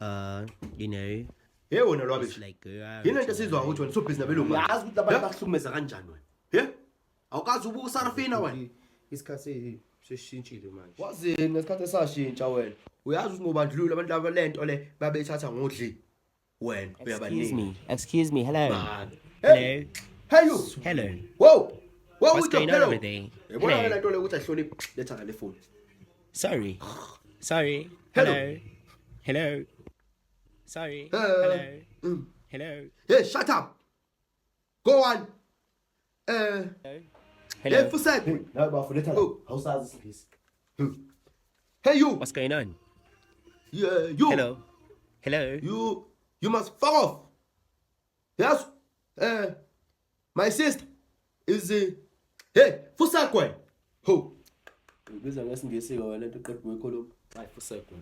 You know, Hey, wena it's rubbish. like Yini into esizwa ukuthi wena so busy nabelungu. Uyazi ukuthi abantu bahlukumeza kanjani wena? He? Awukazi ubuka uSarafina wena. Isikhathi sesishintshile manje. Wazini ngesikhathi esashintsha wena. Uyazi ukuthi ngobandlululo abantu laba lento le babeyithatha ngodli. Wena uyabaningi. excuse me, hello. Man. Hello. Hey you. Hello. Whoa. What's going on over there? Yabona Hello. le nto le ukuthi ahloniphe letha ngale phone. Sorry. Sorry. Hello. Hello. Hello. Sorry. Hello. Hello. Hello. Hey, shut up. Go on. Hello. Hey, for sec. Nawe bafuletha la. Oh. Awusazi isingisi. Hey you. What's going on? Yeah, you. Hello. Hello. You must fuck off. Yes. My sister is hey, for sec. Who? Ubiza ngesingisi wena lento uqedwe ikhuluma. Hayi fusekwe.